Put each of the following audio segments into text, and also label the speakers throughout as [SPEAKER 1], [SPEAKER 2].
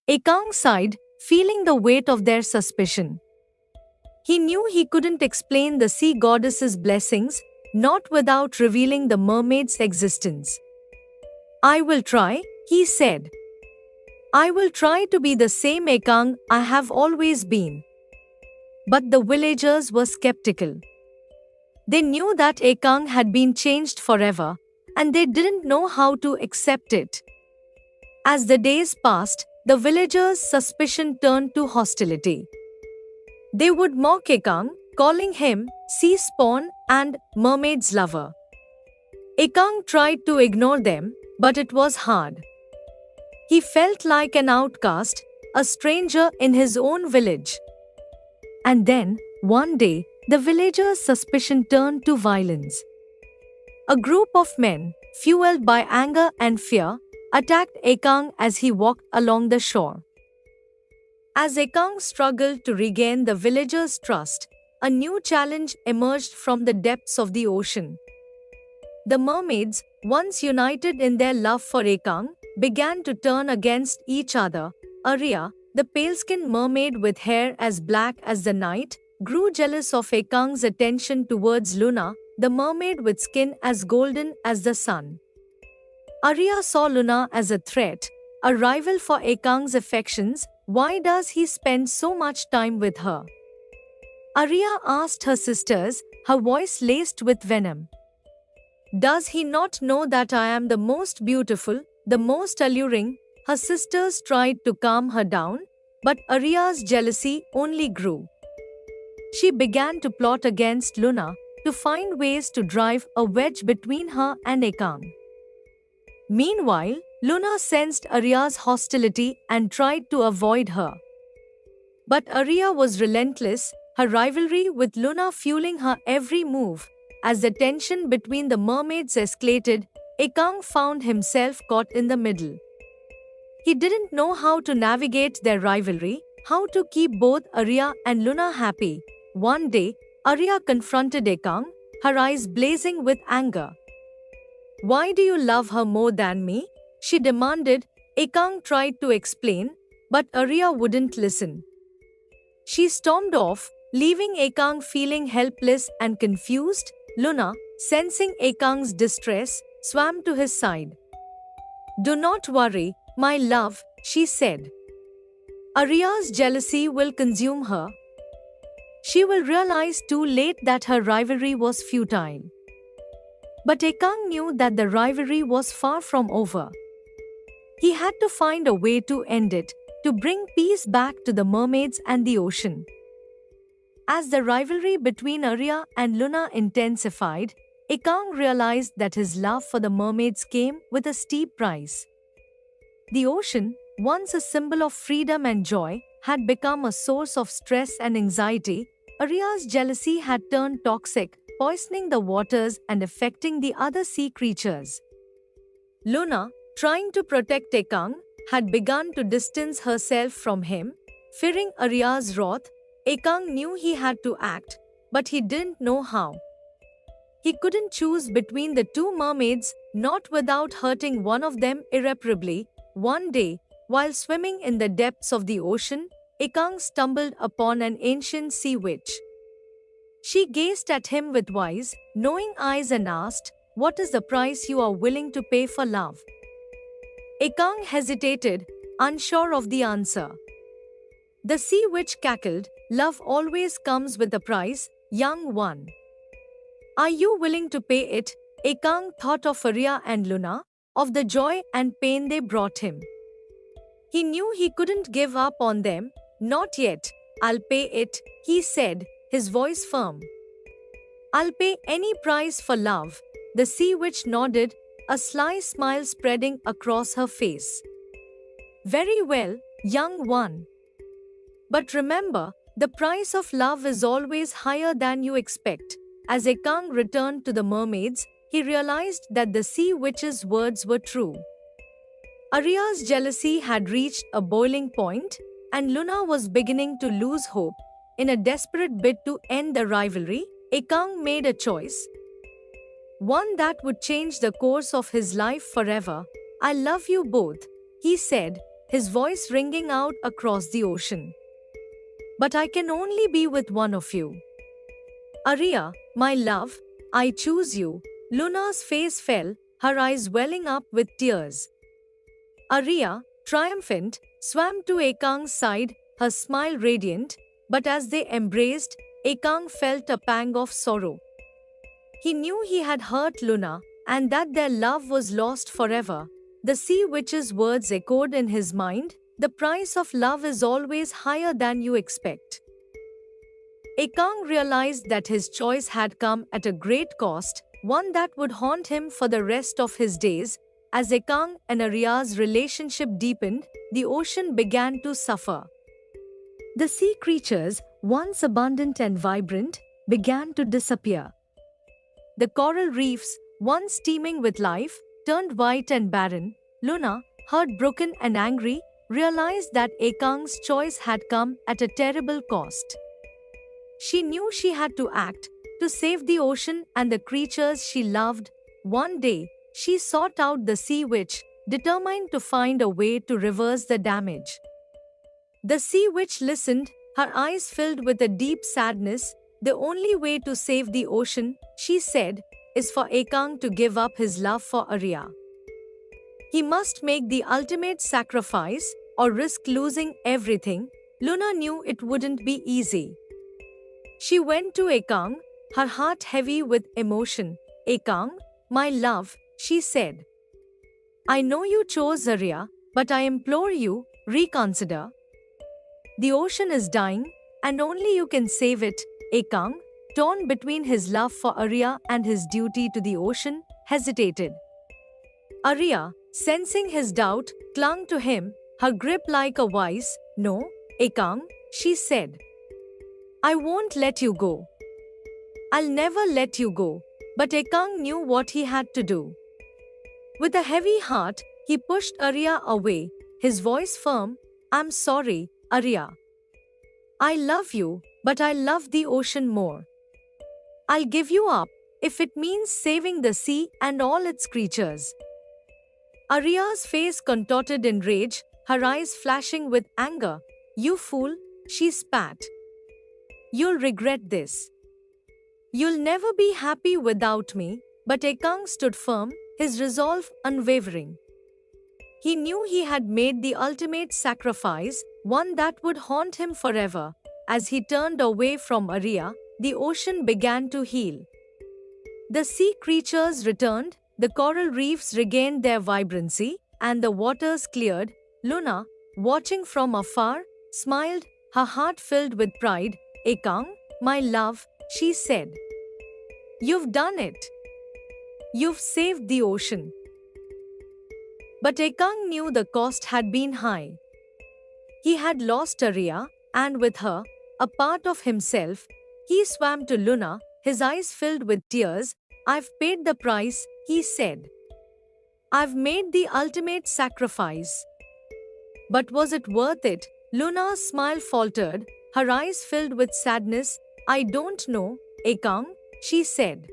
[SPEAKER 1] Ekang sighed, feeling the weight of their suspicion. He knew he couldn't explain the sea goddess's blessings, not without revealing the mermaid's existence. I will try, he said. I will try to be the same Ekang I have always been. But the villagers were skeptical. They knew that Ekang had been changed forever, and they didn't know how to accept it. As the days passed, the villagers' suspicion turned to hostility. They would mock Ekang, calling him sea spawn and mermaid's lover. Ekang tried to ignore them, but it was hard. He felt like an outcast, a stranger in his own village. And then, one day, the villagers' suspicion turned to violence. A group of men, fueled by anger and fear, attacked Ekang as he walked along the shore. As Ekang struggled to regain the villagers' trust, a new challenge emerged from the depths of the ocean. The mermaids, once united in their love for Ekang, began to turn against each other. Arya, the pale-skinned mermaid with hair as black as the night, grew jealous of Ekang's attention towards Luna, the mermaid with skin as golden as the sun. Arya saw Luna as a threat, a rival for Ekang's affections. Why does he spend so much time with her? Arya asked her sisters, her voice laced with venom. Does he not know that I am the most beautiful, the most alluring? Her sisters tried to calm her down, but Arya's jealousy only grew. She began to plot against Luna, to find ways to drive a wedge between her and Ekang. Meanwhile, Luna sensed Arya's hostility and tried to avoid her. But Arya was relentless, her rivalry with Luna fueling her every move. As the tension between the mermaids escalated, Ekang found himself caught in the middle. He didn't know how to navigate their rivalry, how to keep both Arya and Luna happy. One day, Arya confronted Ekang, her eyes blazing with anger. Why do you love her more than me? She demanded. Ekang tried to explain, but Arya wouldn't listen. She stormed off, leaving Ekang feeling helpless and confused. Luna, sensing Ekang's distress, swam to his side. Do not worry, my love, she said. Arya's jealousy will consume her. She will realize too late that her rivalry was futile. But Ekang knew that the rivalry was far from over. He had to find a way to end it, to bring peace back to the mermaids and the ocean. As the rivalry between Arya and Luna intensified, Ekang realized that his love for the mermaids came with a steep price. The ocean, once a symbol of freedom and joy, had become a source of stress and anxiety. Arya's jealousy had turned toxic, poisoning the waters and affecting the other sea creatures. Luna, trying to protect Ekang, had begun to distance herself from him, fearing Arya's wrath. Ekang knew he had to act, but he didn't know how. He couldn't choose between the two mermaids, not without hurting one of them irreparably. One day, while swimming in the depths of the ocean, Ekang stumbled upon an ancient sea witch. She gazed at him with wise, knowing eyes and asked, "What is the price you are willing to pay for love?" Ekang hesitated, unsure of the answer. The sea witch cackled, "Love always comes with a price, young one. Are you willing to pay it?" Ekang thought of Arya and Luna, of the joy and pain they brought him. He knew he couldn't give up on them. Not yet. I'll pay it, he said, his voice firm. I'll pay any price for love. The sea witch nodded, a sly smile spreading across her face. Very well, young one. But remember, the price of love is always higher than you expect. As Ekang returned to the mermaids, he realized that the sea witch's words were true. Arya's jealousy had reached a boiling point, and Luna was beginning to lose hope. In a desperate bid to end the rivalry, Ekang made a choice. One that would change the course of his life forever. I love you both, he said, his voice ringing out across the ocean. But I can only be with one of you. Arya, my love, I choose you. Luna's face fell, her eyes welling up with tears. Arya, triumphant, swam to Ekang's side, her smile radiant, but as they embraced, Ekang felt a pang of sorrow. He knew he had hurt Luna, and that their love was lost forever. The sea witch's words echoed in his mind, the price of love is always higher than you expect. Ekang realized that his choice had come at a great cost, one that would haunt him for the rest of his days. As Ekang and Arya's relationship deepened, the ocean began to suffer. The sea creatures, once abundant and vibrant, began to disappear. The coral reefs, once teeming with life, turned white and barren. Luna, heartbroken and angry, realized that Ekang's choice had come at a terrible cost. She knew she had to act to save the ocean and the creatures she loved. One day, she sought out the sea witch, determined to find a way to reverse the damage. The sea witch listened, her eyes filled with a deep sadness. The only way to save the ocean, she said, is for Ekang to give up his love for Arya. He must make the ultimate sacrifice or risk losing everything. Luna knew it wouldn't be easy. She went to Ekang, her heart heavy with emotion. Ekang, my love, she said. I know you chose Arya, but I implore you, reconsider. The ocean is dying, and only you can save it. Ekang, torn between his love for Arya and his duty to the ocean, hesitated. Arya, sensing his doubt, clung to him, her grip like a vice. No, Ekang, she said. I won't let you go. I'll never let you go. But Ekang knew what he had to do. With a heavy heart, he pushed Arya away, his voice firm. I'm sorry, Arya. I love you, but I love the ocean more. I'll give you up, if it means saving the sea and all its creatures. Arya's face contorted in rage, her eyes flashing with anger. You fool, she spat. You'll regret this. You'll never be happy without me. But Ekang stood firm, his resolve unwavering. He knew he had made the ultimate sacrifice, one that would haunt him forever. As he turned away from Arya, the ocean began to heal. The sea creatures returned, the coral reefs regained their vibrancy, and the waters cleared. Luna, watching from afar, smiled, her heart filled with pride. Ekang, my love, she said. You've done it. You've saved the ocean. But Ekang knew the cost had been high. He had lost Arya, and with her, a part of himself. He swam to Luna, his eyes filled with tears. I've paid the price, he said. I've made the ultimate sacrifice. But was it worth it? Luna's smile faltered, her eyes filled with sadness. I don't know, Ekang, she said.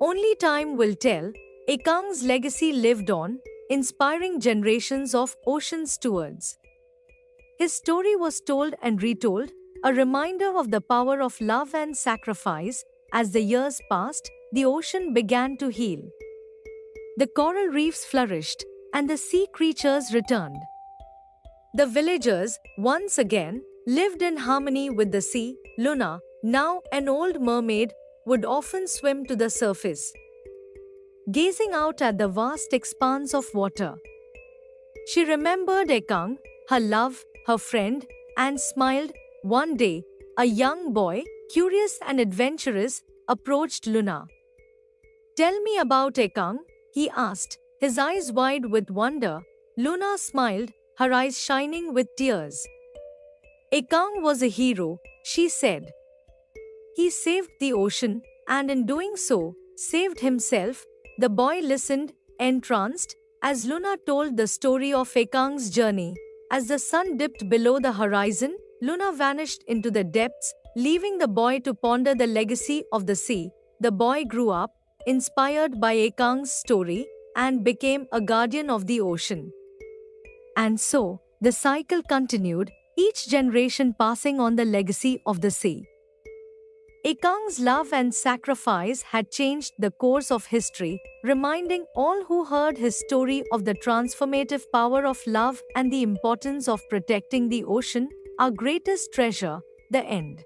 [SPEAKER 1] Only time will tell. Ekang's legacy lived on, inspiring generations of ocean stewards. His story was told and retold, a reminder of the power of love and sacrifice. As the years passed, the ocean began to heal. The coral reefs flourished, and the sea creatures returned. The villagers, once again, lived in harmony with the sea. Luna, now an old mermaid, would often swim to the surface, gazing out at the vast expanse of water. She remembered Ekang, her love, her friend, and smiled. One day, a young boy, curious and adventurous, approached Luna. Tell me about Ekang, he asked, his eyes wide with wonder. Luna smiled, her eyes shining with tears. Ekang was a hero, she said. He saved the ocean, and in doing so, saved himself. The boy listened, entranced, as Luna told the story of Ekang's journey. As the sun dipped below the horizon, Luna vanished into the depths, leaving the boy to ponder the legacy of the sea. The boy grew up, inspired by Ekang's story, and became a guardian of the ocean. And so, the cycle continued, each generation passing on the legacy of the sea. Ekang's love and sacrifice had changed the course of history, reminding all who heard his story of the transformative power of love and the importance of protecting the ocean, our greatest treasure. The end.